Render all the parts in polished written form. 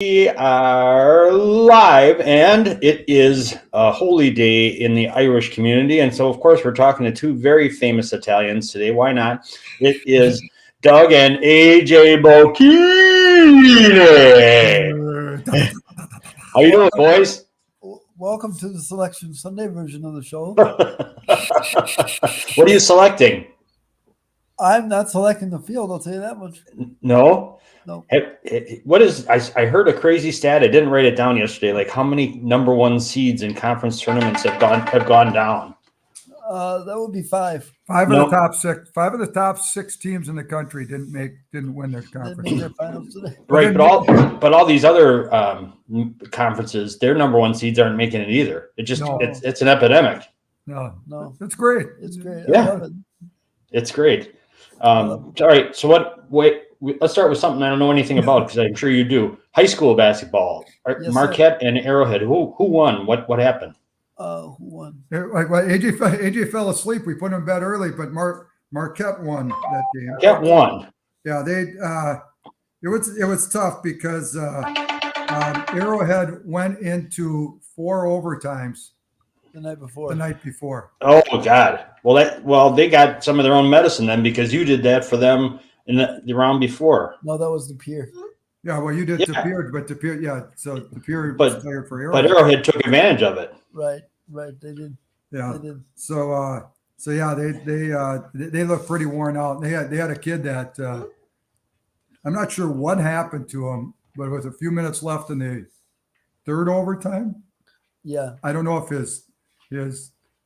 We are live, and it is a holy day in the Irish community. And so, of course, we're talking to two very famous Italians today. Why not? It is Doug and AJ Bocchini. How you doing, boys? Welcome to the Selection Sunday version of the show. What are you selecting? I'm not selecting the field, I'll tell you that much. No? No. What is, I heard a crazy stat. I didn't write it down yesterday. Like how many number one seeds in conference tournaments have gone down? That would be five. Five of the top six teams in the country didn't win their Didn't conference. make their finals today. Right, but all these other conferences, their number one seeds aren't making it either. It's an epidemic. No. That's great. It's great. Yeah. I love it. It's great. All right, so let's start with something I don't know anything about because I'm sure you do. High school basketball, Yes, Marquette and Arrowhead. Who won? What happened? Who won? Like AJ fell asleep. We put him in bed early, but Marquette won that game. Marquette won. Yeah, it was tough because Arrowhead went into 4 overtimes The night before. the night before. Oh God. Well, they got some of their own medicine then because you did that for them in the round before. No, that was the pier. Yeah, well, you did Yeah. Pier, but Pier, yeah. So Pier But- was tired for But Arrowhead. Arrowhead took advantage of it. Right. They did. Yeah. They did. So yeah, they look pretty worn out. They had a kid that I'm not sure what happened to him, but with a few minutes left in the third overtime, Yeah. I don't know if his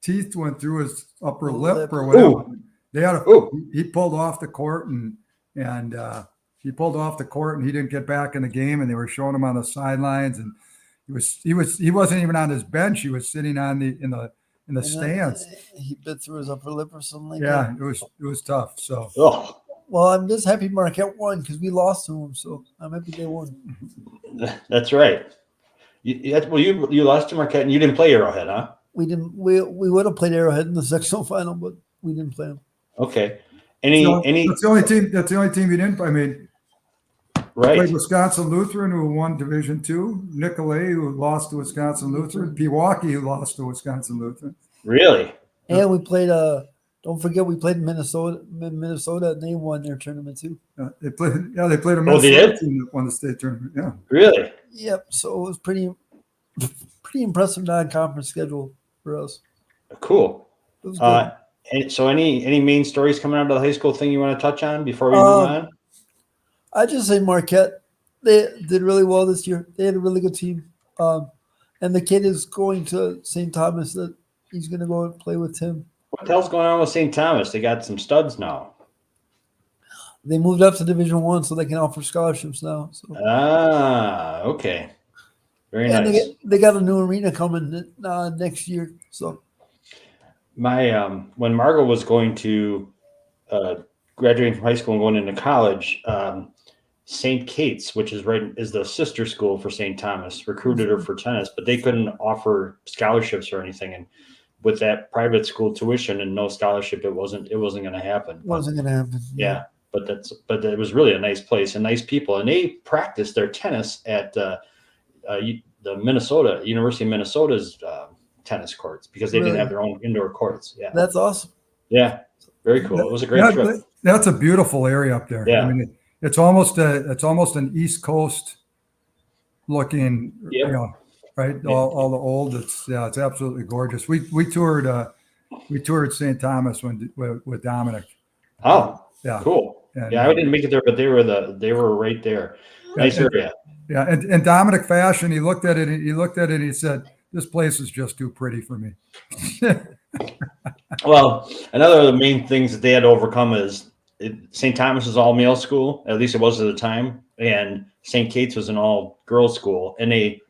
teeth went through his upper lip or whatever. He pulled off the court and he didn't get back in the game, and they were showing him on the sidelines, and he wasn't even on his bench. He was sitting in the stands. He bit through his upper lip or something like that. Yeah, it was tough. So Well, I'm just happy Marquette won because we lost to them, so I'm happy they won. That's right. You lost to Marquette and you didn't play Arrowhead, huh? We didn't. We would have played Arrowhead in the sectional final, but we didn't play them. Okay. That's the only team. That's the only team you didn't. I mean, Right. played Wisconsin Lutheran, who won Division II. Nicolay, who lost to Wisconsin Lutheran. Pewaukee, who lost to Wisconsin Lutheran. Really? And we played. Don't forget, we played Minnesota, and they won their tournament too. They played a Minnesota they did? team that won the state tournament. Yeah. Really? Yep. So it was pretty impressive non-conference schedule for us. Cool. It was good. And so any main stories coming out of the high school thing you want to touch on before we move on? I just say Marquette. They did really well this year. They had a really good team. And the kid is going to St. Thomas. That he's going to go and play with Tim. What the hell's going on with St. Thomas? They got some studs now. They moved up to Division I, so they can offer scholarships now. So. Okay. Very And nice. they got a new arena coming next year. So My when Margot was going to graduating from high school and going into college, St. Kate's, which is the sister school for St. Thomas, recruited her for tennis, but they couldn't offer scholarships or anything. And with that private school tuition and no scholarship, it wasn't going to happen. wasn't going to happen. Yeah, but it was really a nice place and nice people, and they practiced their tennis at the University of Minnesota's tennis courts because they didn't have their own indoor courts. Yeah, That's awesome. Yeah, very cool. It was a great trip. That's a beautiful area up there. Yeah. I mean, it's almost an East Coast looking, right? Yeah. All the old. It's absolutely gorgeous. We toured St. Thomas with Dominic. Oh, Yeah, cool. And, I didn't make it there, but they were right there. Nice area. Yeah, and Dominic Fashion, he looked at it and he said, "This place is just too pretty for me." Well, another of the main things that they had to overcome is St. Thomas is all male school, at least it was at the time, and St. Kate's was an all girls school, and they,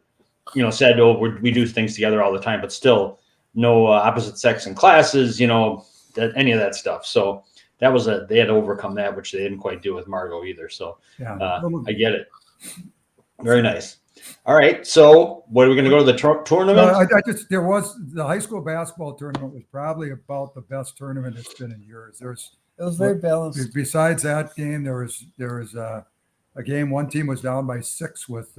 said, "Oh, we do things together all the time," but still no opposite sex in classes, any of that stuff. So that was they had to overcome that, which they didn't quite do with Margot either. So I get it. Very nice. All right. So what are we going to go to the tournament? There was the high school basketball tournament was probably about the best tournament it's been in years. It was very balanced. Besides that game, there was a game. One team was down by 6 with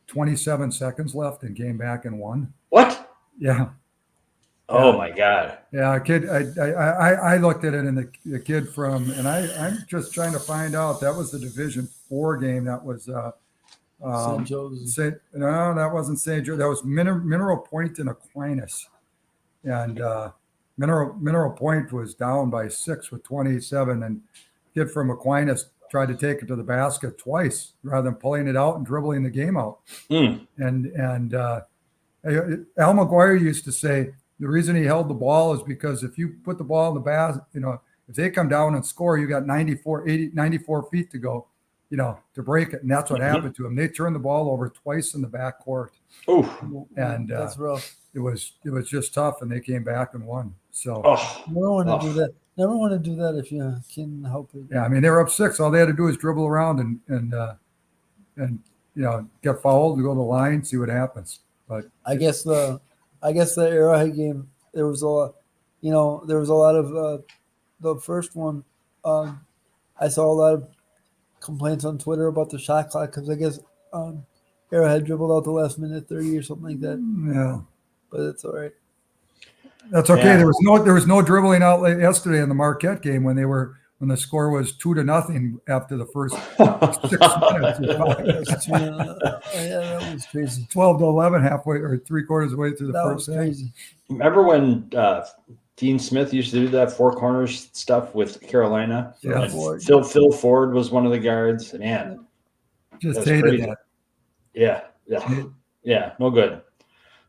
27 seconds left and came back and won. What? Yeah. Oh my God. Yeah, a kid. I looked at it, and the kid from, and I'm just trying to find out. That was the Division 4 game. That was St. Joe's. No, that wasn't St. Joe. That was Mineral Point in Aquinas, and Mineral Point was down by 6 with 27, and kid from Aquinas tried to take it to the basket twice rather than pulling it out and dribbling the game out. And Al McGuire used to say the reason he held the ball is because if you put the ball in the basket, if they come down and score, you got 94 feet to go, to break it. And that's what happened to them. They turned the ball over twice in the backcourt. And that's rough. It was just tough, and they came back and won. So never want to do that. Never want to do that if you can help it. Yeah, I mean, they were up 6. All they had to do is dribble around and get fouled and go to the line, see what happens. But I guess the Arrowhead game, there was a lot of the first one. I saw a lot of complaints on Twitter about the shot clock because I guess Arrowhead dribbled out the last minute 30 or something like that. Yeah, but it's all right. That's okay. Yeah. There was no dribbling out yesterday in the Marquette game when the score was 2-0 after the first 6 minutes. That was crazy. 12-11 halfway or 3/4 of the way through the first. That was crazy. Remember when Dean Smith used to do that 4 corners stuff with Carolina? Yeah. Phil Ford was one of the guards. Man, just hated that. Yeah, no good.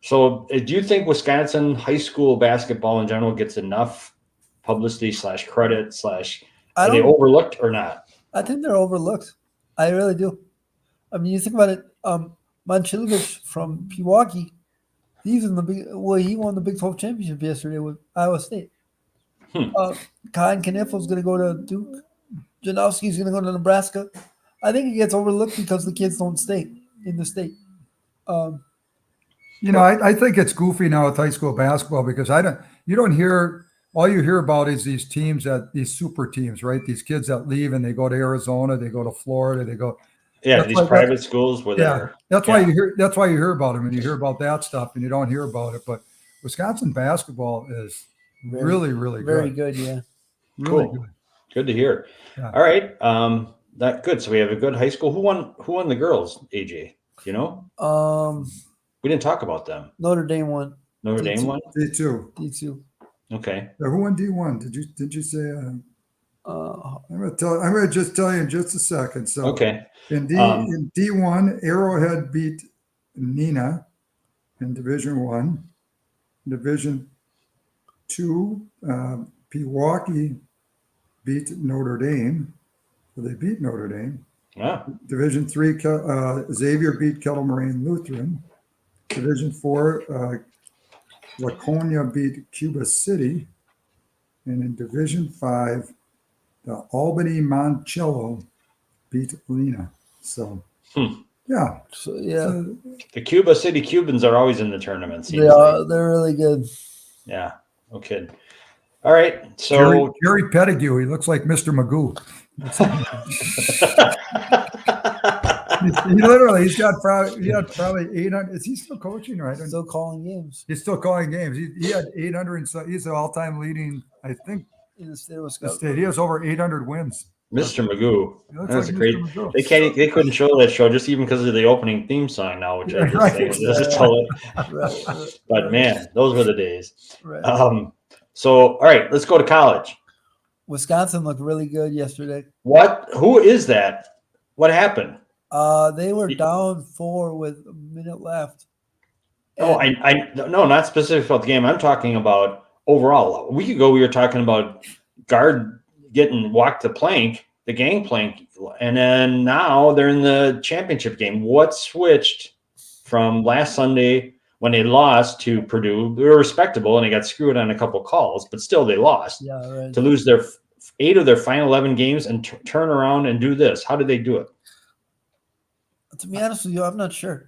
So do you think Wisconsin high school basketball in general gets enough publicity / credit / are they overlooked or not? I think they're overlooked. I really do. I mean, you think about it. Moncilevich from Pewaukee, he won the Big 12 championship yesterday with Iowa State. Khan Knifel's going to go to Duke. Janowski's going to go to Nebraska. I think it gets overlooked because the kids don't stay in the state. I think it's goofy now with high school basketball because you don't hear, all you hear about is these teams these super teams, right? These kids that leave and they go to Arizona, they go to Florida, they go. Yeah, these private schools where that's why you hear about them, and you hear about that stuff and you don't hear about it. But Wisconsin basketball is really, really very good. Yeah. Really cool. Good to hear. Yeah. All right. That good. So we have a good high school. Who won the girls, AJ? You know? We didn't talk about them. Notre Dame won. Notre Dame won? D2. Okay. Who won D1? Did you say? I'm gonna just tell you in just a second. So okay. In D1, Arrowhead beat Nina in Division 1. Division 2, Pewaukee beat Notre Dame. So they beat Notre Dame. Yeah. Division 3, Xavier beat Kettle Moraine Lutheran. Division 4, Laconia beat Cuba City. And in Division 5, the Albany Monticello beat Lena. So, yeah. So, the Cuba City Cubans are always in the tournaments. They're really good. Yeah. No kidding. All right. So Jerry Pettigrew, he looks like Mr. Magoo. He's got probably 800. Is he still coaching, right? Still calling games. He's still calling games. He had 800 and so he's the all-time leading, I think, in the state of Wisconsin. He has over 800 wins. Mr. Magoo. That's like great. Magoo. They couldn't show that show just even because of the opening theme song now, which I just think right. But man, those were the days. Right. So all right, let's go to college. Wisconsin looked really good yesterday. What? Who is that? What happened? They were down 4 with a minute left. Oh, no, not specific about the game. I'm talking about overall. A week ago, we were talking about guard getting walked the gangplank, and then now they're in the championship game. What switched from last Sunday when they lost to Purdue? They were respectable, and they got screwed on a couple calls, but still they lost. Yeah, right. To lose their 8 of their final 11 games and turn around and do this. How did they do it? To be honest with you, I'm not sure.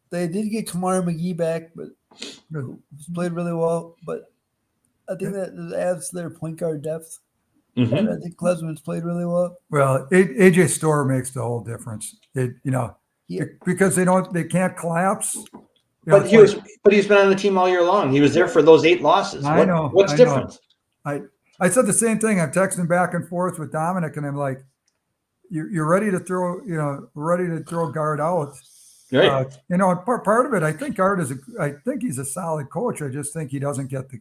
They did get Kamara McGee back, but who played really well. But I think that adds to their point guard depth. Mm-hmm. And I think Klesman's played really well. Well, AJ Storr makes the whole difference. Because they can't collapse. But he's been on the team all year long. He was there for those 8 losses. I know. What's different? I said the same thing. I'm texting back and forth with Dominic, and I'm like, "You're ready to throw, ready to throw guard out." Right. Part of it, I think I think he's a solid coach. I just think he doesn't get the,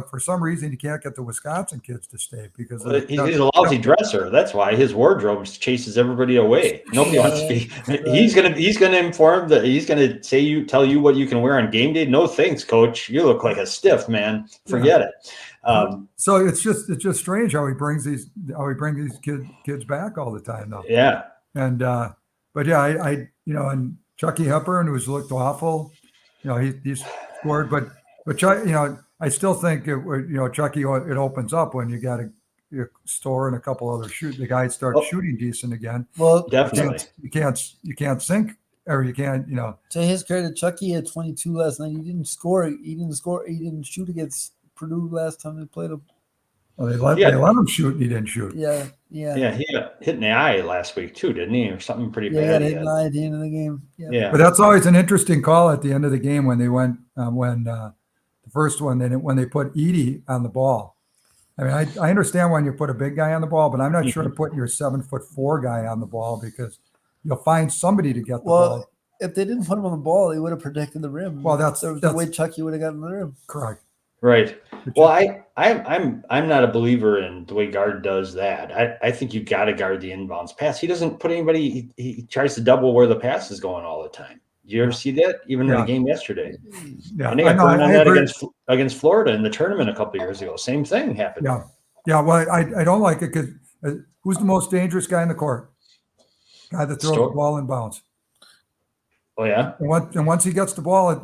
for some reason he can't get the Wisconsin kids to stay because he's a lousy dresser. That's why his wardrobe chases everybody away. Nobody wants to be. Right. He's gonna inform that he's gonna tell you what you can wear on game day. No thanks, coach. You look like a stiff man. Forget it. So it's just strange how he brings these kids back all the time though. Yeah. And but yeah, I and Chucky Hepburn, who's looked awful, he's scored, but I still think Chucky, it opens up when you got a Storr and a couple other the guys start shooting decent again. Well, definitely you can't sink, or you can't, To his credit, Chucky had 22 last night. He didn't score. He didn't shoot against Purdue last time they played him. Well, they let him shoot, and he didn't shoot. Yeah. Yeah, he got hit in the eye last week too, didn't he? Or something pretty bad. Yeah, he got hit in the eye at the end of the game. Yeah. But that's always an interesting call at the end of the game when they went the first one, when they put Edey on the ball. I mean, I understand when you put a big guy on the ball, but I'm not sure to put your 7'4" guy on the ball because you'll find somebody to get the ball. If they didn't put him on the ball, they would have protected the rim. Well, that's the way Chucky would have gotten the rim. Correct. Right. Well, I'm not a believer in the way guard does that. I think you've got to guard the inbounds pass. He doesn't put anybody. He tries to double where the pass is going all the time. You ever see that? Even in the game yesterday. Yeah, and they got burned on that against Florida in the tournament a couple of years ago. Same thing happened. Yeah. Well, I don't like it because who's the most dangerous guy in the court? Guy that throws the ball in bounds. Oh yeah. And once he gets the ball, a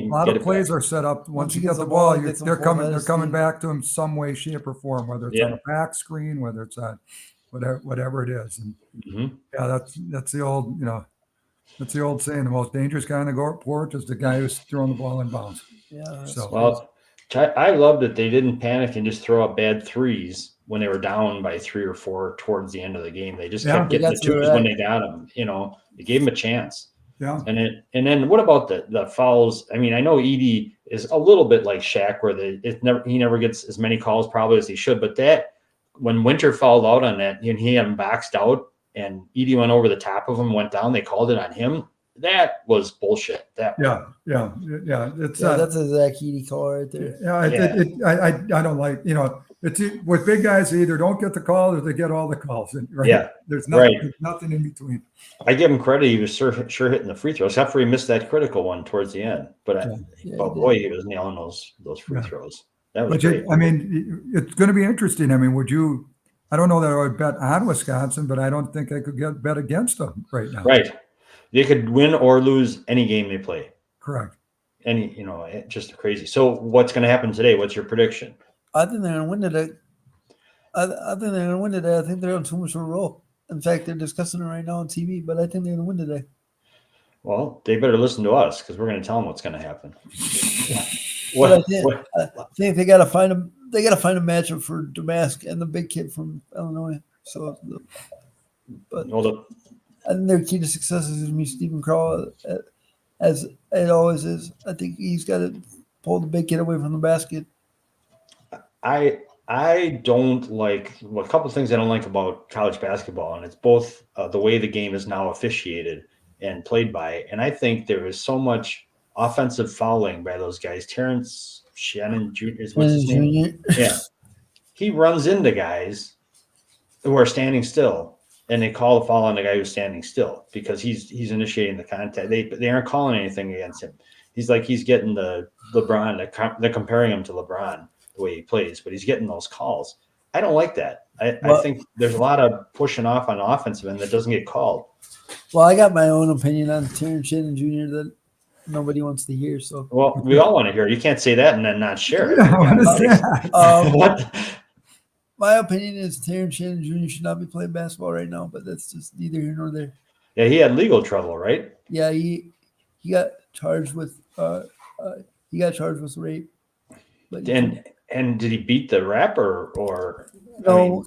lot of plays are set up. Once he gets the ball, they're coming back to him some way, shape, or form. Whether it's on a back screen, whether it's on whatever it is. And that's the old that's the old saying: the most dangerous guy on the court is the guy who's throwing the ball in bounds. Yeah. So I love that they didn't panic and just throw up bad threes when they were down by 3 or 4 towards the end of the game. They just kept getting the twos when they got them. They gave him a chance. Yeah. And then what about the fouls? I mean, I know Edey is a little bit like Shaq, where he never gets as many calls probably as he should. But that when Winter fouled out on that, and he had him boxed out, and Edey went over the top of him, went down. They called it on him. That was bullshit. Yeah. That's a Zach Edey call right there. Yeah, I don't like it's with big guys. They either don't get the call or they get all the calls. Right? Yeah, there's nothing in between. I give him credit. He was sure hitting the free throws, except for he missed that critical one towards the end. But boy, he was nailing those free throws. That was great. I mean, it's going to be interesting. I mean, would you? I don't know that I would bet on Wisconsin, but I don't think I could bet against them right now. Right. They could win or lose any game they play. Correct. Just crazy. So what's going to happen today? What's your prediction? I think they're going to win today. I think they're on too much of a roll. In fact, they're discussing it right now on TV, but I think they're going to win today. Well, they better listen to us because we're going to tell them what's going to happen. I think they got to find them. They got to find a matchup for Damask and the big kid from Illinois. So, I think their key to success is going to be Stephen Crawl, as it always is. I think he's got to pull the big kid away from the basket. I don't like a couple of things I don't like about college basketball, and it's both the way the game is now officiated and played by. And I think there is so much offensive fouling by those guys. Terrence Shannon Jr. is what's his name? Yeah. He runs into guys who are standing still, and they call the foul on the guy who's standing still because he's initiating the contact. They aren't calling anything against him. He's getting the LeBron. They're comparing him to LeBron the way he plays, but he's getting those calls. I don't like that. I think there's a lot of pushing off on offensive end that doesn't get called. Well, I got my own opinion on Terrence Shannon Jr. that nobody wants to hear. So, well, we all want to hear. You can't say that and then not share it. What? My opinion is Terrence Shannon Jr. should not be playing basketball right now, but that's just neither here nor there. Yeah, he had legal trouble, right? Yeah, he got charged with rape. But And did he beat the rapper or? No,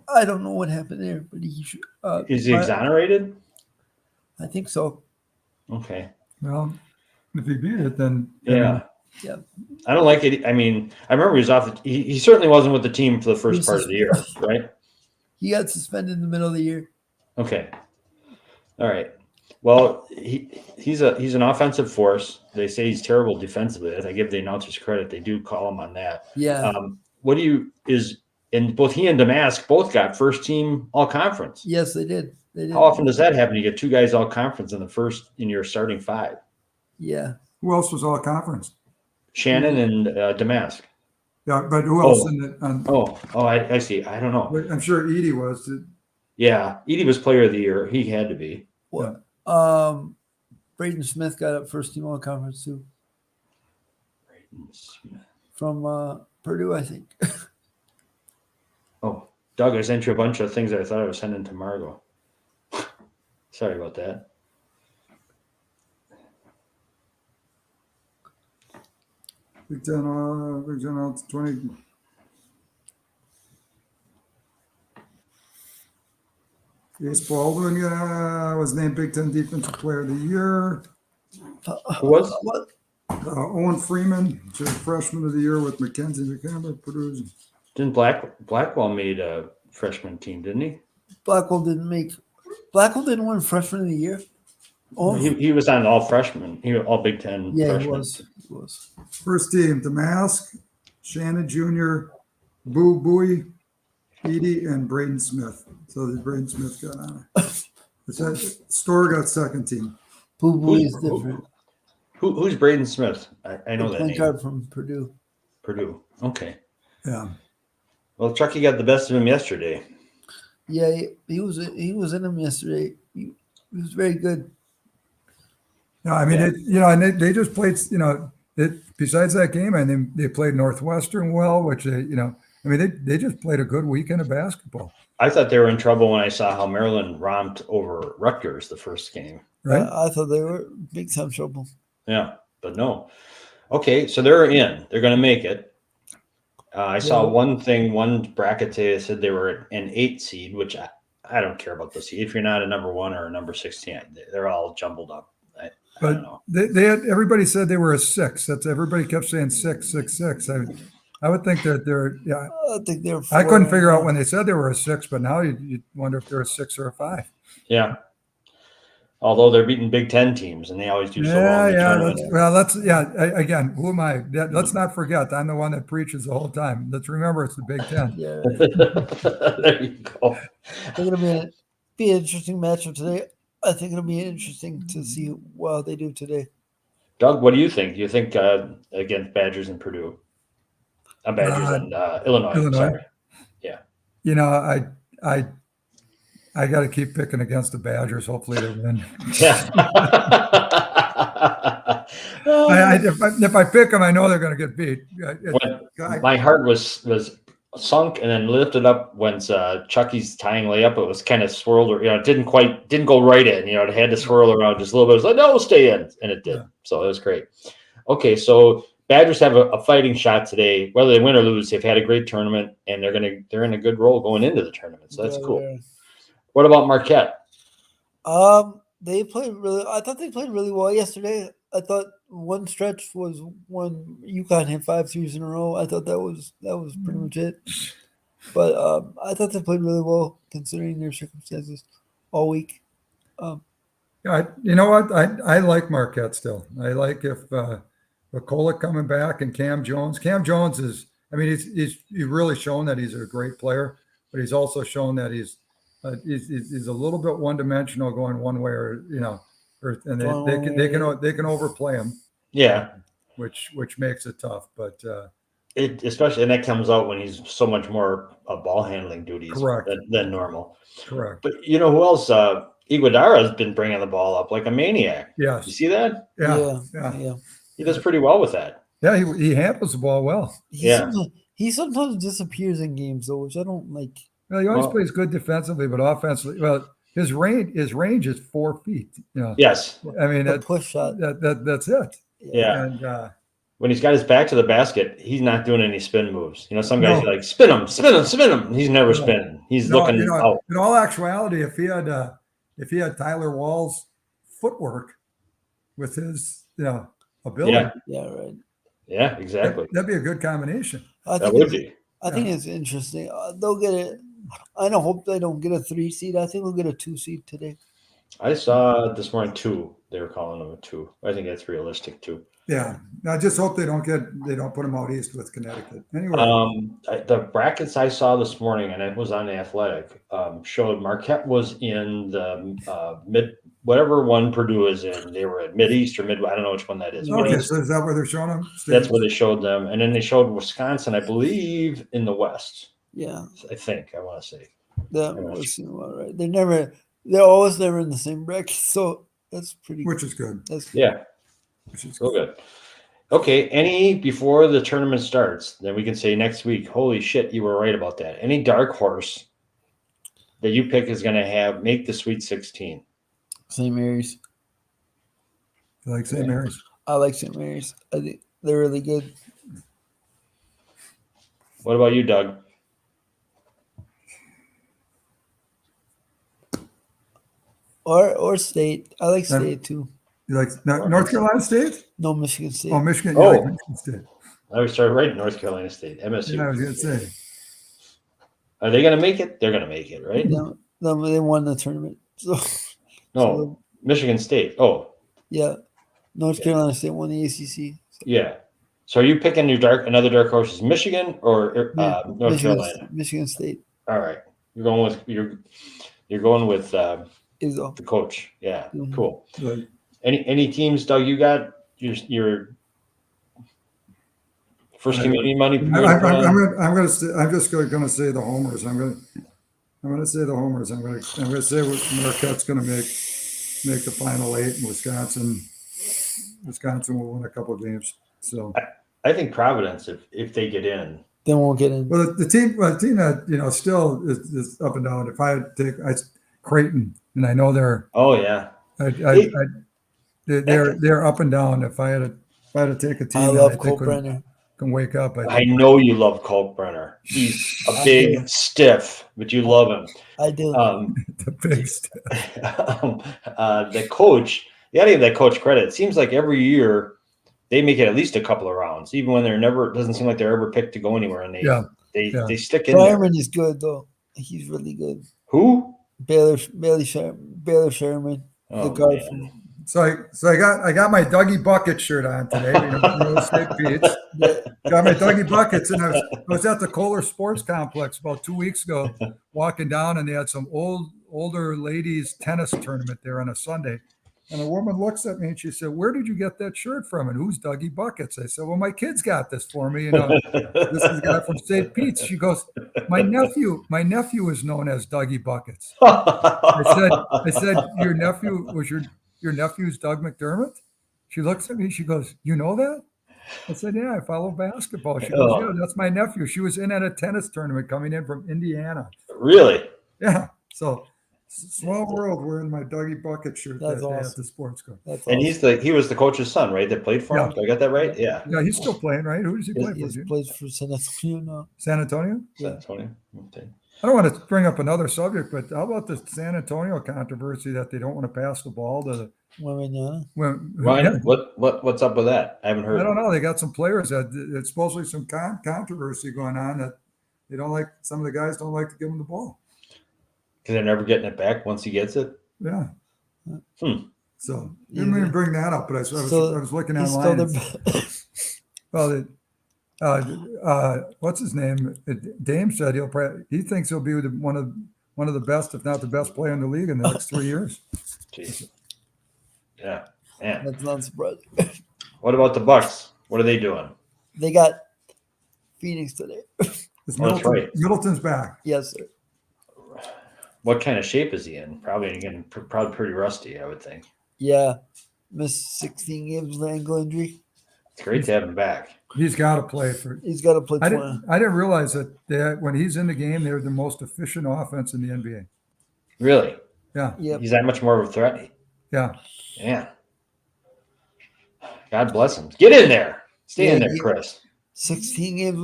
I don't know what happened there, but he should. Is he exonerated? I think so. Okay. Well, if he beat it, then Yeah. Yeah. I don't like it. I mean, I remember he was off. He certainly wasn't with the team for the first part of the year, right? He got suspended in the middle of the year. Okay. All right. Well, he's an offensive force. They say he's terrible defensively. I give the announcers credit; they do call him on that. Yeah. And both he and Damask both got first team all conference. Yes, they did. How often does that happen? You get two guys all conference in your starting five. Yeah. who else was all conference? Shannon and Damask. Yeah, but who else? I see. I don't know. I'm sure Edie was. Yeah, Edie was player of the year. He had to be. What? Braden Smith got up first team all conference too. Braden Smith. From Purdue, I think. Oh, Doug, I sent you a bunch of things I thought I was sending to Margot. Sorry about that. Big Ten 20. Ace Baldwin was named Big Ten Defensive Player of the Year. Who was? What? Owen Freeman, Freshman of the Year with Mackenzie McCampbell, Purdue. Didn't Blackwell made a freshman team, didn't he? Blackwell didn't win freshman of the year. Oh, He was on all freshmen. He was all Big Ten. yeah, freshmen. he was. First team: Damask, Shannon Jr., Boo Bowie, Edie, and Braden Smith. So the Braden Smith got on it. Store got second team. Boo Boo is different. Who's Braden Smith? I know that point name. guard from Purdue. Purdue. Okay. Yeah. Well, Chucky got the best of him yesterday. Yeah, he was in him yesterday. He was very good. Yeah, I mean, they just played. Besides that game, and then they played Northwestern well, which they just played a good weekend of basketball. I thought they were in trouble when I saw how Maryland romped over Rutgers the first game. Right? I thought they were big time trouble. Yeah, but no. Okay, so they're in. They're going to make it. I saw one bracket today that said they were an 8 seed, which I don't care about the seed. If you're not a number 1 or a number 16, they're all jumbled up. I don't know. They had everybody said they were a 6. That's everybody kept saying 6, 6, 6. I would think that they're I think they're. I couldn't figure out when they said they were a 6, but now you wonder if they're a 6 or a 5. Yeah. Although they're beating Big Ten teams, and they always do so well in the tournament. Again, who am I? Let's not forget, I'm the one that preaches the whole time. Let's remember it's the Big Ten. Yeah. There you go. I think it'll be an interesting matchup today. I think it'll be interesting to see how they do today. Doug, what do you think? Do you think against Badgers and Purdue? Badgers and Illinois. Sorry. Yeah. I got to keep picking against the Badgers. Hopefully they win. Yeah. If I pick them, I know they're going to get beat. My heart was sunk and then lifted up when Chucky's tying layup. It was kind of swirled, or it didn't go right in. It had to swirl around just a little bit. It was like, no, stay in, and it did. Yeah. So it was great. Okay, so Badgers have a fighting shot today. Whether they win or lose, they've had a great tournament, and they're in a good role going into the tournament. So that's cool. Yeah. What about Marquette? They played really. I thought they played really well yesterday. I thought one stretch was when UConn had 5 threes in a row. I thought that was pretty much it. But I thought they played really well considering their circumstances all week. You know what? I like Marquette still. I like if McCulloch coming back and Cam Jones. Cam Jones is. I mean, he's really shown that he's a great player, but he's also shown that he's a little bit one-dimensional, going one way and they can overplay him. Yeah, which makes it tough. But especially, and that comes out when he's so much more ball handling duties than normal. Correct. But you know who else? Iguodala has been bringing the ball up like a maniac. Yes. You see that? Yeah. He does pretty well with that. Yeah, he handles the ball well. He sometimes disappears in games though, which I don't like. Well, he always plays good defensively, but offensively, his range is 4 feet. Yes. I mean, that push shot. That's it. Yeah. And when he's got his back to the basket, he's not doing any spin moves. You know, some guys No. are like spin him, spin him, spin him. He's never No. spinning. He's No, looking out. in all actuality, if he had Tyler Wall's footwork with his ability, right. Yeah, exactly. that'd be a good combination. That would be. I think it's interesting. They'll get it. I don't hope they don't get a 3 seed. I think they'll get a 2 seed today. I saw this morning 2. They were calling them a 2. I think that's realistic too. Yeah, I just hope they don't put them out east with Connecticut. Anyway, the brackets I saw this morning, and it was on the Athletic, showed Marquette was in the mid, whatever one Purdue is in. They were at Mid East or Mid. I don't know which one that is. okay, so is that where they're showing them? That's where they showed them, and then they showed Wisconsin, I believe, in the West. Yeah, I think I want to say that was right. They're always never in the same bracket, so that's pretty. Which is good. Which is so good. Okay, before the tournament starts, then we can say next week, holy shit, you were right about that. Any dark horse that you pick is going to make the Sweet 16? St. Mary's. You like St. Mary's? I like St. Mary's. I think they're really good. What about you, Doug? Or State. I like State too. You like North Carolina State? No, Michigan State. Oh, Michigan. Oh. You like Michigan State. I would start right North Carolina State, MSU. Yeah, I was going to say. Are they going to make it? They're going to make it, right? No, they won the tournament. So, No, Michigan State. Oh, yeah. North Carolina State won the ACC. yeah. So are you picking another dark horse? Is Michigan or North Carolina? Michigan State. All right, you're going with Izzo. the coach. Yeah, Mhm. cool. Right. Any teams, Doug? You got your first community money. I'm just going to say the homers. I'm going to say the homers. I'm going to say Marquette's going to make the final 8, and Wisconsin will win a couple of games. So I think Providence, if they get in, They won't get in. well, the team that still is up and down. If I take Creighton, and I know they're they're up and down. If I had to take a team, I love Cole Brenner. Can wake up. I know you love Colt Brenner. He's a big stiff, but you love him. I do. The big stiff. The coach, you got to give that coach credit. It seems like every year they make it at least a couple of rounds, even when it doesn't seem like they're ever picked to go anywhere, and they stick in there. Sherman is good though. He's really good. Who? Baylor Sherman, the guard from. So I got my Dougie Bucket shirt on today. State Pete's. Got my Dougie Buckets, and I was at the Kohler Sports Complex about 2 weeks ago, walking down, and they had some older ladies tennis tournament there on a Sunday. And a woman looks at me and she said, "Where did you get that shirt from? And who's Dougie Buckets?" I said, "Well, my kids got this for me. This is a guy from St. Pete's." She goes, My nephew is known as Dougie Buckets." I said, your nephew's Doug McDermott? She looks at me, she goes, "You know that?" I said, "Yeah, I follow basketball." She goes, "Yeah, that's my nephew. She was in at a tennis tournament coming in from Indiana." Really? Yeah. So small world wearing my Dougie Bucket shirt That's that day awesome. at the sports club. That's And awesome. he was the coach's son, right? That played for him. Yeah. Do I got that right? Yeah. Yeah, he's still playing, right? Who does he play for? He plays for San Antonio now. San Antonio? San Antonio. Okay. I don't want to bring up another subject, but how about the San Antonio controversy that they don't want to pass the ball to the Women, Ryan, what's up with that? I haven't heard. I don't know. They got some players that it's supposedly some controversy going on that they don't like. Some of the guys don't like to give him the ball Because they're never getting it back once he gets it. Yeah. So Yeah. didn't even bring that up, but I was looking online. What's his name? Dame said he thinks he'll be one of the best, if not the best player in the league in the next 3 years. Jeez. Yeah. Man. that's not surprising. What about the Bucks? What are they doing? They got Phoenix today. It's that's right. Middleton's back. Yes, sir. What kind of shape is he in? Probably pretty rusty, I would think. Yeah, missed 16 games with ankle injury. It's great to have him back. He's got to play for. He's got to play 20. I didn't realize that when he's in the game, they're the most efficient offense in the NBA. Really? Yeah. Yep. He's that much more of a threat. Yeah. Yeah. God bless him. Get in there. Stay in there, Chris. 16 games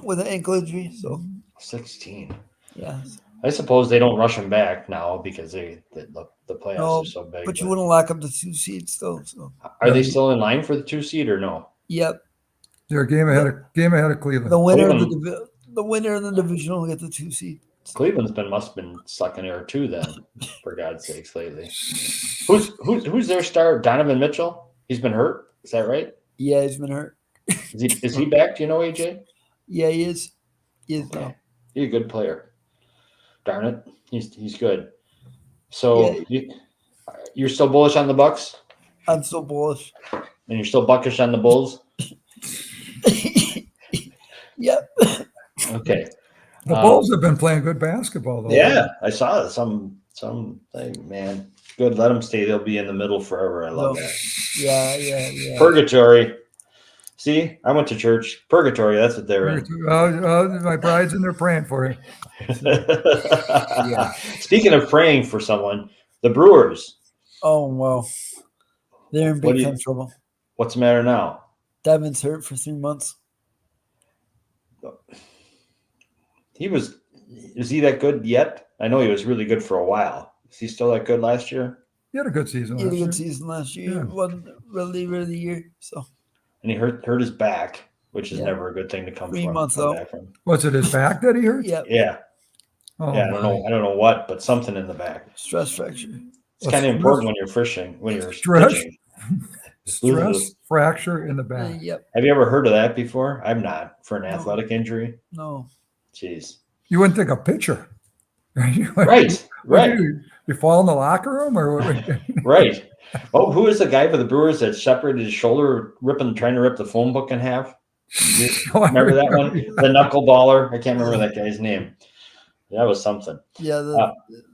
with an ankle injury. So 16. yeah. I suppose they don't rush him back now because the playoffs are so big. But you wouldn't lock up the 2 seeds though. So are they still in line for the 2 seed or no? Yep. They're a game ahead of Cleveland. The winner of the division will get the 2 seed. Cleveland's must have been sucking air too then, for God's sakes, lately. Who's their star? Donovan Mitchell? He's been hurt. Is that right? Yeah, he's been hurt. Is he back? Do you know, AJ? Yeah, he is. He is now. He's a good player. Darn it, he's good. So you're still bullish on the Bucks? I'm still bullish. And you're still buckish on the Bulls? Yep. Okay. The Bulls have been playing good basketball, though. Yeah, I saw some thing, man. Good, let them stay. They'll be in the middle forever. I love that. Yeah. Purgatory. See, I went to church. Purgatory, that's what they're in. My bride's in there praying for you. Yeah. Speaking of praying for someone, the Brewers. Oh, well. They're in big time trouble. What's the matter now? Devin's hurt for 3 months. Is he that good yet? I know he was really good for a while. Is he still that good last year? He had a good season last year. It wasn't really the year. So. And he hurt his back, which is never a good thing to come 3 months out. back from. Was it his back that he hurt? Yeah. Oh, yeah, I don't know what, but something in the back. Stress fracture. It's kind of important when you're fishing, when you're pitching. Stress fracture in the back. Yep. Have you ever heard of that before? I'm not. For an athletic injury? No. Jeez. You wouldn't think a pitcher. Right. You fall in the locker room or what? Right. Oh, who is the guy for the Brewers that separated his shoulder, trying to rip the phone book in half? Remember that one? The knuckleballer. I can't remember that guy's name. That was something. Yeah,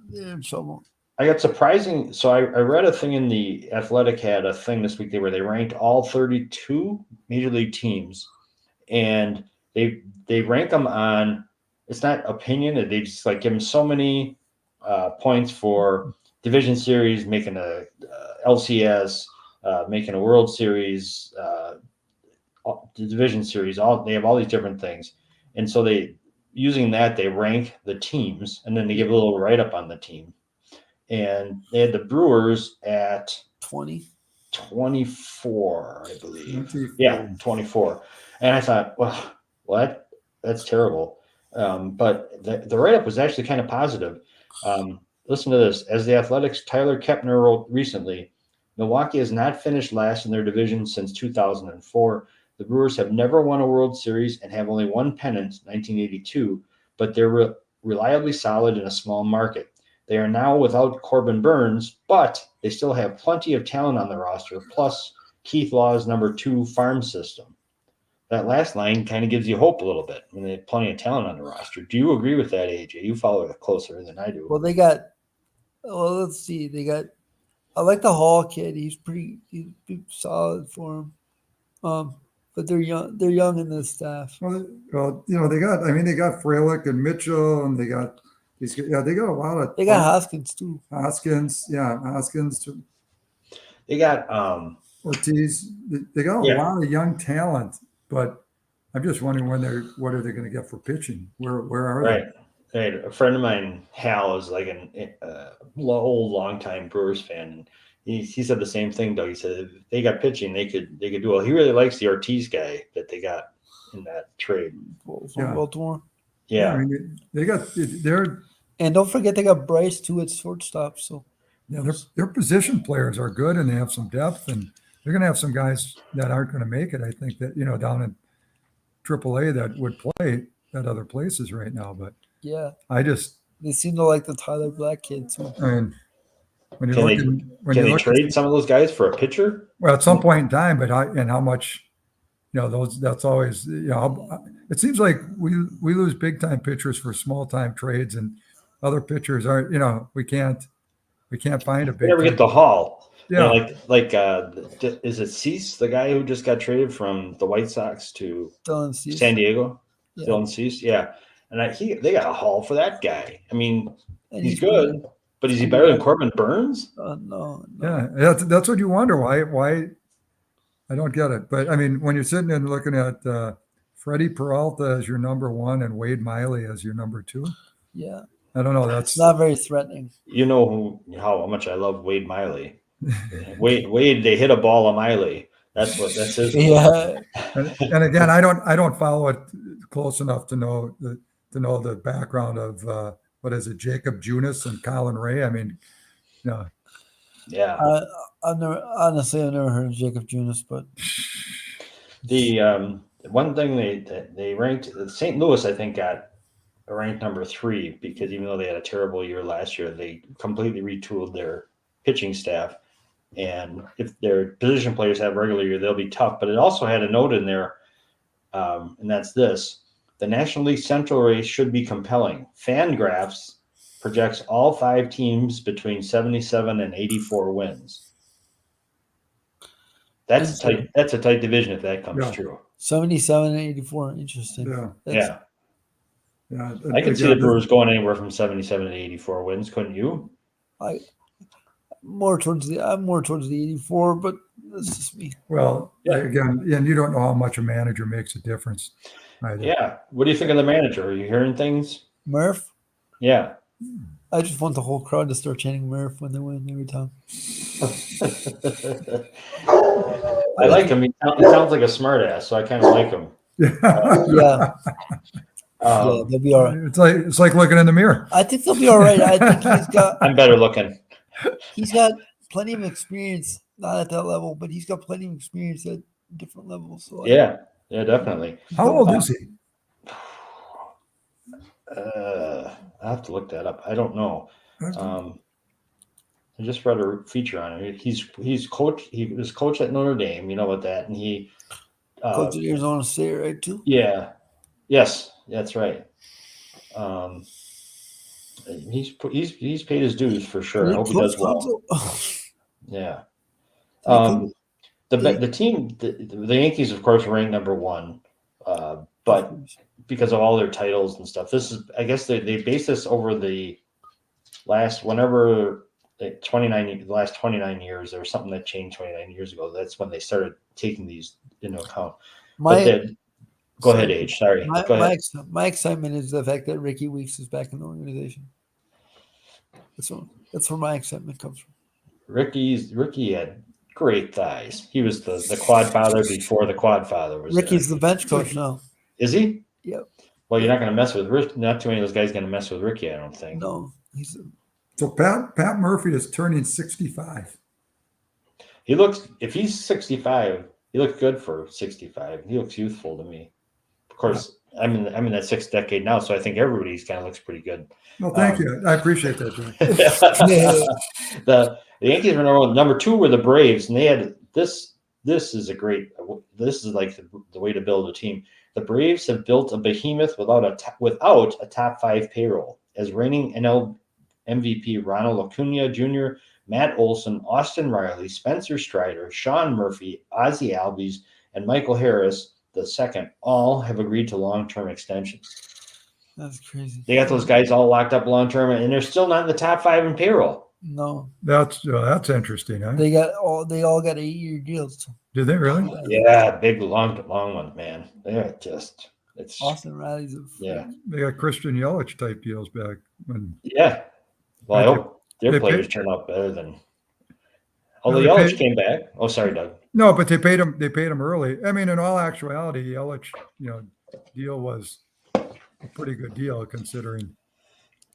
they're in trouble. I got surprising. So I read a thing in the Athletic had a thing this week where they ranked all 32 major league teams, and they rank them on. It's not opinion. They just like give them so many points for division series, making a LCS, making a World Series, the division series. They have all these different things, and so using that they rank the teams, and then they give a little write up on the team. And they had the Brewers at 24, I believe. 24. Yeah, 24. And I thought, well, what? That's terrible. But the write-up was actually kind of positive. Listen to this. As the Athletics' Tyler Kepner wrote recently, Milwaukee has not finished last in their division since 2004. The Brewers have never won a World Series and have only one pennant, 1982, but they're reliably solid in a small market. They are now without Corbin Burns, but they still have plenty of talent on the roster, plus Keith Law's number 2 farm system. That last line kind of gives you hope a little bit. I mean, they have plenty of talent on the roster. Do you agree with that, AJ? You follow it closer than I do. Well, let's see. I like the Hall kid. He's pretty solid for him. But they're young. They're young in this staff. Well, they got Frelick and Mitchell, and they got a lot of. They got Hoskins too. Hoskins too. They got Ortiz. They got a lot of young talent, but I'm just wondering what are they going to get for pitching? Where are they? Right. A friend of mine, Hal, is like an old long-time Brewers fan. And he said the same thing, Doug. He said if they got pitching, they could do well. He really likes the Ortiz guy that they got in that trade from Baltimore. Yeah, I mean, they're and don't forget they got Bryce too at shortstop. So yeah, their position players are good and they have some depth, and they're going to have some guys that aren't going to make it. I think that down in AAA that would play at other places right now, but yeah, they seem to like the Tyler Black kid too. I mean, when can they trade some of those guys for a pitcher? Well, at some point in time, but how much? That's always it seems like we lose big time pitchers for small time trades, and other pitchers aren't. We can't find a big. We never get the haul. Yeah, is it Cease, the guy who just got traded from the White Sox to San Diego? Yeah. Dylan Cease, yeah, and they got a haul for that guy. I mean, he's good, but is he better than Corbin Burns? No. Yeah, that's what you wonder why I don't get it. But I mean, when you're sitting and looking at Freddie Peralta as your number one and Wade Miley as your number two, Yeah, I don't know. That's not very threatening. You know how much I love Wade Miley. Wade, they hit a ball of Miley. That's his. Yeah, and again, I don't follow it close enough to know the background of what is it, Jacob Junis and Colin Ray. I mean, Yeah. I've never heard of Jacob Junis, but The one thing they ranked St. Louis, I think, got ranked number 3 because even though they had a terrible year last year, they completely retooled their pitching staff. And if their position players have a regular year, they'll be tough. But it also had a note in there, and that's this: the National League Central race should be compelling. Fangraphs projects all 5 teams between 77 and 84 wins. That's a tight division if that comes true. 77 and 84. Interesting. Yeah. I could see the Brewers going anywhere from 77 to 84 wins, couldn't you? I'm more towards the 84, but that's just me. Well, again, and you don't know how much a manager makes a difference either. Yeah. What do you think of the manager? Are you hearing things? Murph? Yeah. I just want the whole crowd to start chanting Murph when they win every time. I like him. He sounds like a smartass, so I kind of like him. Yeah, they'll be all right. It's like looking in the mirror. I think they'll be all right. I think I'm better looking. He's got plenty of experience, not at that level, but he's got plenty of experience at different levels. So yeah, definitely. How old is he? I have to look that up. I don't know. I just read a feature on him. He's coach. He was coach at Notre Dame. You know about that, and he coach at Arizona State, right? Too. Yeah. Yes, that's right. He's paid his dues for sure. I hope he does well. Yeah. The team, the Yankees, of course, ranked number 1, but because of all their titles and stuff, I guess they base this over the last 29 years. There was something that changed 29 years ago. That's when they started taking these into account. Go ahead, Age. Sorry. Go ahead. My excitement is the fact that Ricky Weeks is back in the organization. That's where my excitement comes from. Ricky had great thighs. He was the quad father before the quad father was. Ricky's the bench coach now. Is he? Yep. Well, you're not going to mess with Rick. Not too many of those guys going to mess with Ricky, I don't think. No. So Pat Murphy is turning 65. He looks. If he's 65, he looks good for 65. He looks youthful to me. Of course, I'm in that 6th decade now, so I think everybody's kind of looks pretty good. Well, thank you. I appreciate that, John. The Yankees were number 2 were the Braves, and they had this. This is like the way to build a team. The Braves have built a behemoth without a top 5 payroll. As reigning NL MVP Ronald Acuna Jr., Matt Olson, Austin Riley, Spencer Strider, Sean Murphy, Ozzie Albies, and Michael Harris II all have agreed to long-term extensions. That's crazy. They got those guys all locked up long-term, and they're still not in the top 5 in payroll. No, that's interesting. Huh? They all got 8-year deals. Did they really? Yeah, big long ones, man. They're just Austin Riley's. They got Christian Yelich type deals back when. Yeah, well, I hope their players turn out better than. Although Yelich came back. Oh, sorry, Doug. No, but they paid him. They paid him early. I mean, in all actuality, Yelich, deal was a pretty good deal considering.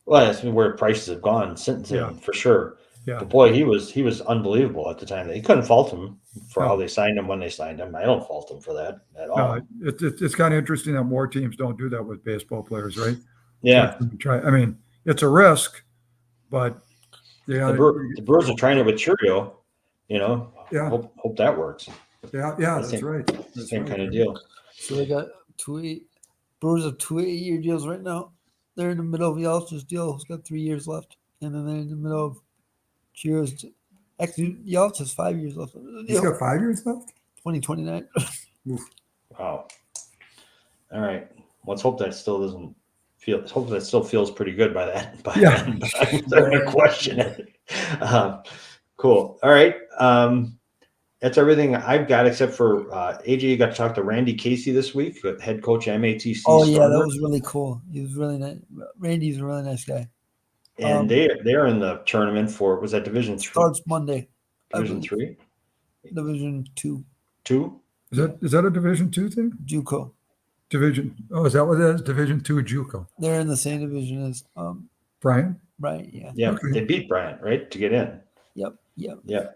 Well, that's where prices have gone since then, for sure. Yeah. But boy, he was unbelievable at the time. They couldn't fault him for how they signed him when they signed him. I don't fault him for that at all. No, it's kind of interesting that more teams don't do that with baseball players, right? Yeah. I mean, it's a risk, but the Brewers are trying it with Churio. Yeah. Hope that works. Yeah, that's right. That's same kind of deal. So they got Brewers have 2 8-year deals right now. They're in the middle of Yelich's deal. He's got 3 years left, and then they're in the middle of Chiri's. Actually, Yelich has 5 years left. He's got 5 years left. 2029. Wow. All right. Let's hope that still doesn't feel. Let's hope that still feels pretty good by that. Then, but I'm going to question it. Cool. All right. that's everything I've got except for AJ got to talk to Randy Casey this week, head coach of MATC. Oh yeah, Starter. that was really cool. He was really nice. Randy's a really nice guy. And they're in the tournament for, was that Division 3? Starts Monday. Division 3? Division 2. 2? Is that a Division 2 thing? JUCO. Division. Oh, is that what it is? Division 2 JUCO. They're in the same division as Brian. Right. Yeah. Yeah. Okay. They beat Bryant, right, to get in. Yep. Yeah.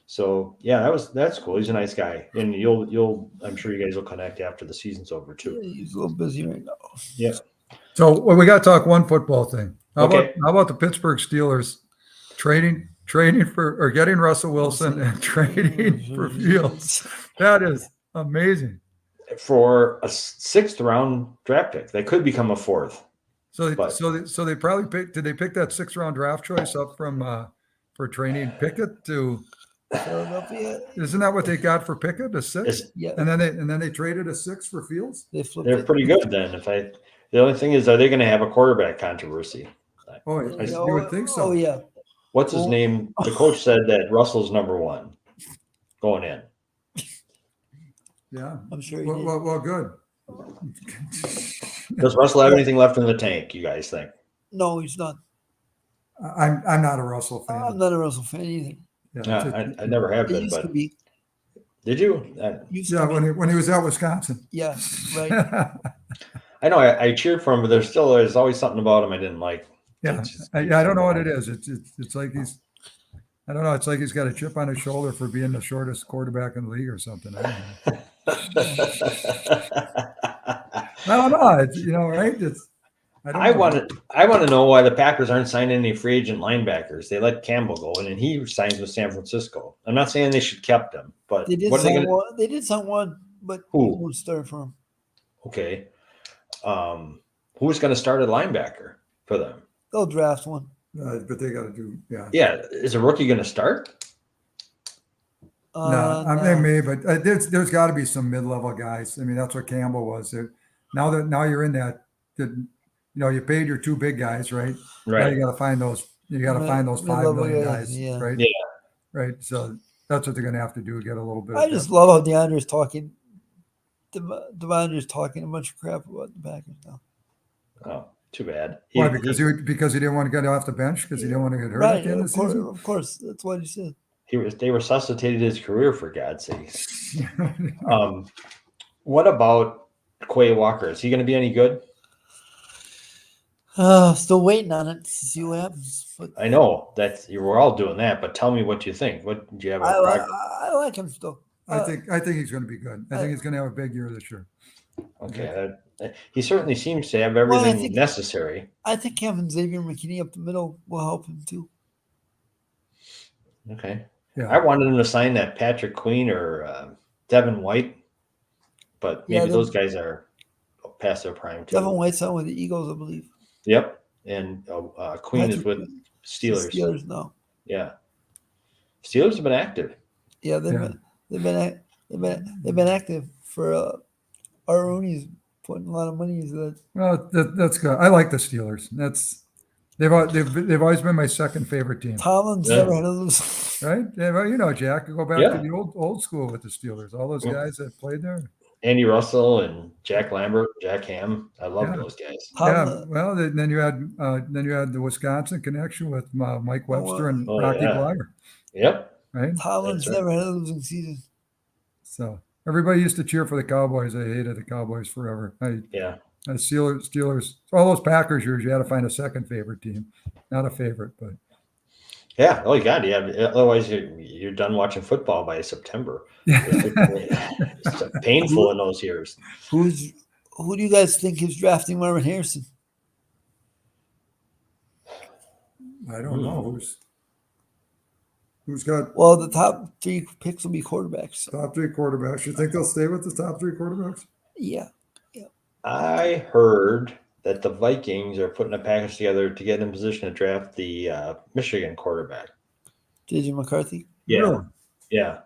So yeah, that's cool. He's a nice guy, and you'll I'm sure you guys will connect after the season's over too. Yeah, he's a little busy right now. Yeah. So we got to talk one football thing. How Okay. about the Pittsburgh Steelers training for or getting Russell Wilson and trading for Fields? That is amazing. For a 6th round draft pick, they could become a 4th. So they probably picked. Did they pick that 6th round draft choice up from for training Pickett to Philadelphia? Isn't that what they got for Pickett? A 6? Yeah. And then they traded a 6 for Fields? They're pretty good then. The only thing is, are they going to have a quarterback controversy? Oh, you would think so. Oh yeah. What's his name? The coach said that Russell's number 1 going in. Yeah. I'm sure he Well, good. Does Russell have anything left in the tank, you guys think? No, he's not. I'm not a Russell fan. I'm not a Russell fan either. Yeah, I never have He been, used but to be. did you? When he was at Wisconsin. Yeah, right. I know I cheered for him, but there's always something about him I didn't like. Yeah, I don't know what it is. It's like I don't know. It's like he's got a chip on his shoulder for being the shortest quarterback in the league or something. I don't know. It's, right? I want to know why the Packers aren't signing any free agent linebackers. They let Campbell go, and then he signs with San Francisco. I'm not saying they should kept him, but They did sign one, but who won't start for him. Okay, who's going to start at linebacker for them? They'll draft one. But they got to do, yeah. Yeah, is a rookie going to start? No, they may, but there's got to be some mid-level guys. I mean, that's what Campbell was. Now you're in that, you paid your 2 big guys, right? Right. Now you got to find those. You got to find those $5 million guys, yeah. right? Yeah. Right. So that's what they're going to have to do. Get a little bit. I just love how DeAndre's talking. DeAndre's talking a bunch of crap about the Packers now. Oh, too bad. Why? Because he didn't want to get off the bench because he didn't want to get hurt at the end of the season. Of course, that's what he said. They resuscitated his career, for God's sakes. What about Quay Walker? Is he going to be any good? Still waiting on it to see what happens. But I know we're all doing that, but tell me what you think. What do you have? I like him still. I think he's going to be good. I think he's going to have a big year this year. Okay, he certainly seems to have everything necessary. I think having Xavier McKinney up the middle will help him too. Okay. Yeah. I wanted him to sign that Patrick Queen or Devin White, but maybe those guys are past their prime too. Devin White's on with the Eagles, I believe. Yep, and Queen is with Steelers. Steelers now. Yeah, Steelers have been active. Yeah, they've been active for Aroni's putting a lot of money into that. Well, that's good. I like the Steelers. They've always been my second favorite team. Tomlin's never had a lose. Right? Yeah, well, Jack, go back to the old school with the Steelers. All those guys that played there. Andy Russell and Jack Lambert, Jack Ham. I love those guys. Well, then you had the Wisconsin connection with Mike Webster and Rocky Bleier. Yep. Right. Tomlin's never had a losing season. So everybody used to cheer for the Cowboys. I hated the Cowboys forever. Steelers, all those Packers years, you had to find a second favorite team, not a favorite, but. Yeah. Oh, God. Yeah. Otherwise, you're done watching football by September. It's painful in those years. Who do you guys think is drafting Marvin Harrison? I don't know who's got. Well, the top 3 picks will be quarterbacks. Top 3 quarterbacks. You think they'll stay with the top 3 quarterbacks? Yeah. I heard that the Vikings are putting a package together to get in position to draft the Michigan quarterback. JJ McCarthy? Yeah. Really? Yeah.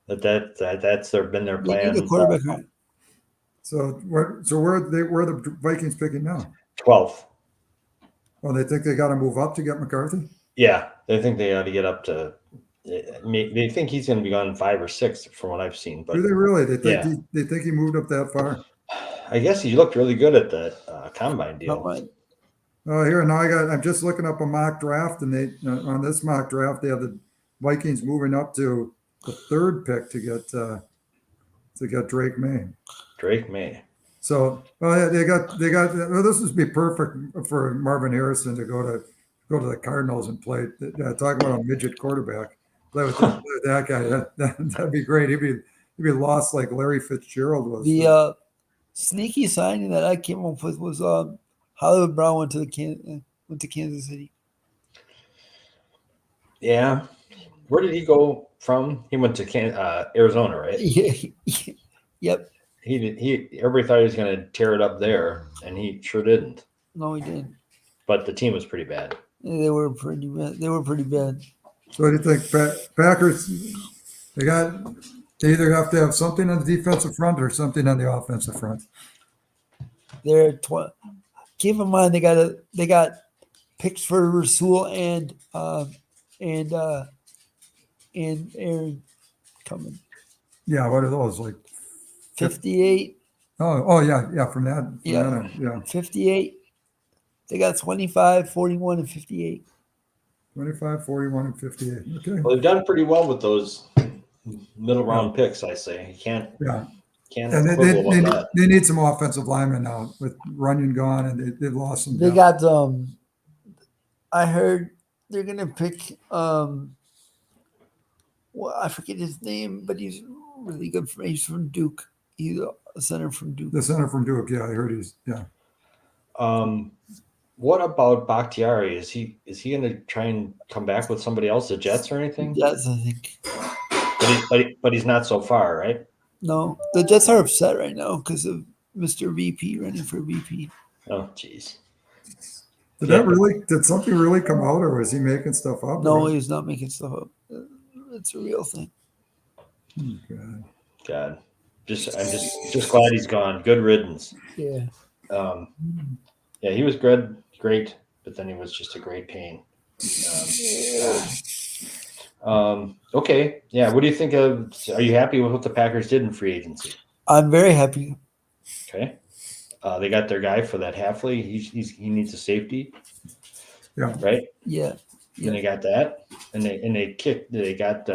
That's been their plan. The quarterback, right? So where are the Vikings picking now? 12th. Well, they think they got to move up to get McCarthy? Yeah. They think they ought to get up to They think he's going to be gone 5 or 6 from what I've seen. But Do they really? They think yeah. they think he moved up that far? I guess he looked really good at the combine deal. Not right. Oh, here now I'm just looking up a mock draft, and they on this mock draft they have the Vikings moving up to the 3rd pick to get Drake May. Drake May. So they got. Well, this would be perfect for Marvin Harrison to go to the Cardinals and play. Talk about a midget quarterback. Play with that guy. That'd be great. He'd be lost like Larry Fitzgerald was. The sneaky signing that I came up with was Hollywood Brown went to Kansas City. Yeah. Where did he go from? He went to Arizona, right? Yep. He did. Everybody thought he was going to tear it up there, and he sure didn't. No, he didn't. But the team was pretty bad. They were pretty bad. So what do you think, Packers? They either have to have something on the defensive front or something on the offensive front. They're keep in mind they got picks for Rasul and Aaron coming. Yeah, what are those like? 58. Oh yeah, from that. Yeah. 58. They got 25, 41, and 58. 25, 41, and 58. Okay. Well, they've done pretty well with those middle round picks, I say. You can't. Yeah. Can't. And They they need some offensive linemen now with Runyon gone, and they've lost some. They got I heard they're gonna pick well, I forget his name, but he's really good. He's from Duke. He's a center from Duke. The center from Duke. Yeah, I heard he's What about Bakhtiari? Is he going to try and come back with somebody else, the Jets or anything? Jets, I think. But he's not so far, right? No, the Jets are upset right now because of Mr. VP running for VP. Oh, jeez. Did something really come out, or was he making stuff up? No, he's not making stuff up. It's a real thing. God. I'm just glad he's gone. Good riddance. Yeah. Yeah, he was good, great, but then he was just a great pain. Okay. Yeah. What do you think of? Are you happy with what the Packers did in free agency? I'm very happy. Okay. They got their guy for that Halfley. He needs a safety. Yeah. Right. Yeah. And they got that, and they got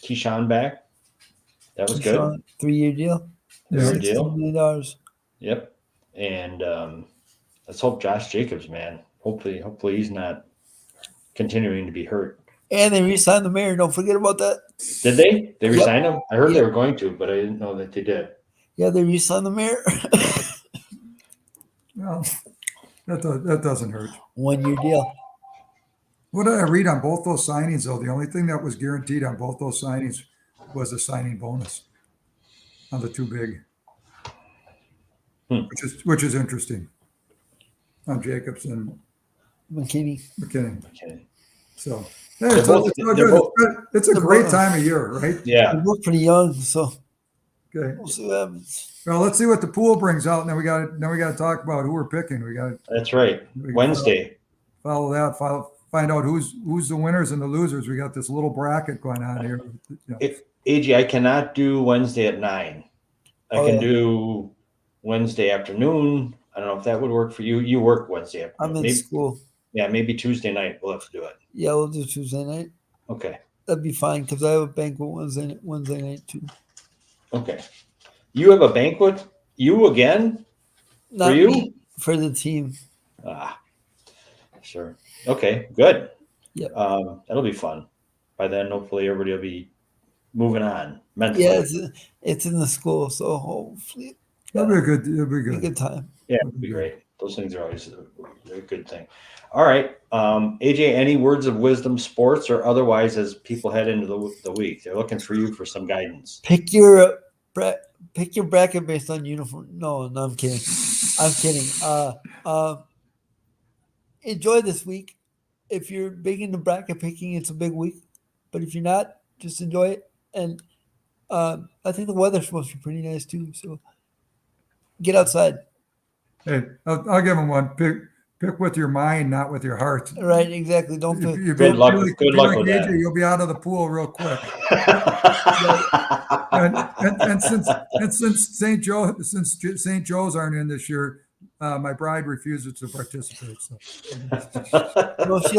Keyshawn back. That was good. 3-year deal. Yeah. $16 million. Yep. And let's hope Josh Jacobs, man. Hopefully he's not continuing to be hurt. And they re-signed the mayor. Don't forget about that. Did they? They re-signed him? I heard they Yep. were going to, but I didn't know that they did. Yeah, they re-signed the mayor. Well, that doesn't hurt. 1-year deal. What did I read on both those signings, though? The only thing that was guaranteed on both those signings was a signing bonus on the two big, which is interesting on Jacobs and McKinney. McKinney. So hey, it's a great time of year, right? Yeah. They look pretty young, so Okay. we'll see what happens. Well, let's see what the pool brings out, and then we got to talk about who we're picking. That's right. Wednesday. Follow that. Find out who's the winners and the losers. We got this little bracket going on here. If AJ, I cannot do Wednesday at 9. I can do Wednesday afternoon. I don't know if that would work for you. You work Wednesday afternoon. I'm in school. Yeah, maybe Tuesday night we'll have to do it. Yeah, we'll do Tuesday night. Okay. That'd be fine because I have a banquet Wednesday night too. Okay. You have a banquet? You again? Not for you? Me, for the team. Sure. Okay, good. Yep. That'll be fun. By then, hopefully, everybody will be moving on mentally. Yeah, it's in the school, so hopefully It'll be good. a good time. Yeah, it'll be great. Those things are always a good thing. All right. AJ, any words of wisdom, sports or otherwise, as people head into the week? They're looking for you for some guidance. Pick your bracket based on uniform. No, I'm kidding. I'm kidding. Enjoy this week. If you're big into bracket picking, it's a big week. But if you're not, just enjoy it. And I think the weather's supposed to be pretty nice too. So get outside. Hey, I'll give them one. Pick with your mind, not with your heart. Right, exactly. Don't If pick. you Good feel luck. like- Good if you're luck like with AJ, that. you'll be out of the pool real quick. And since St. Joe's aren't in this year, my bride refuses to participate. So No, she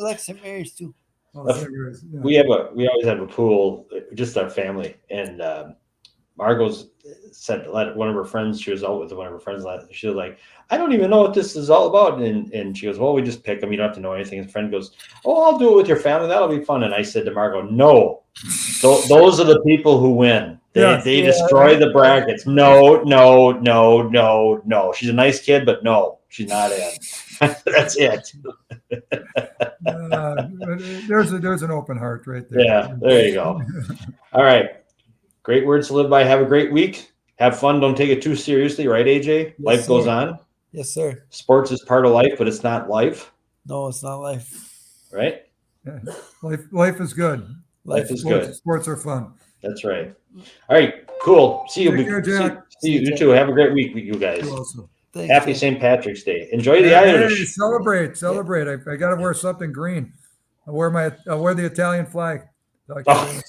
likes St. Mary's too. We always have a pool, just our family, and Margot's said let one of her friends. She was out with one of her friends. She was like, "I don't even know what this is all about." And she goes, "Well, we just pick them. You don't have to know anything." His friend goes, "Oh, I'll do it with your family. That'll be fun." And I said to Margot, "No, those are the people who win. They destroy the brackets. No. She's a nice kid, but no, she's not in." That's it. There's an open heart right there. Yeah, there you go. All right. Great words to live by. Have a great week. Have fun. Don't take it too seriously, right, AJ? Life goes on. Yes, sir. Sports is part of life, but it's not life, No, it's not life. right? Life is good. Life is good. Sports are fun. That's right. All right, cool. See you. Take care, Jack. See you too. Have a great week, you guys. You also. Thanks, Happy Jack. St. Patrick's Day. Enjoy the Hey, Irish. celebrate. I got to wear something green. I'll wear the Italian flag. Oh.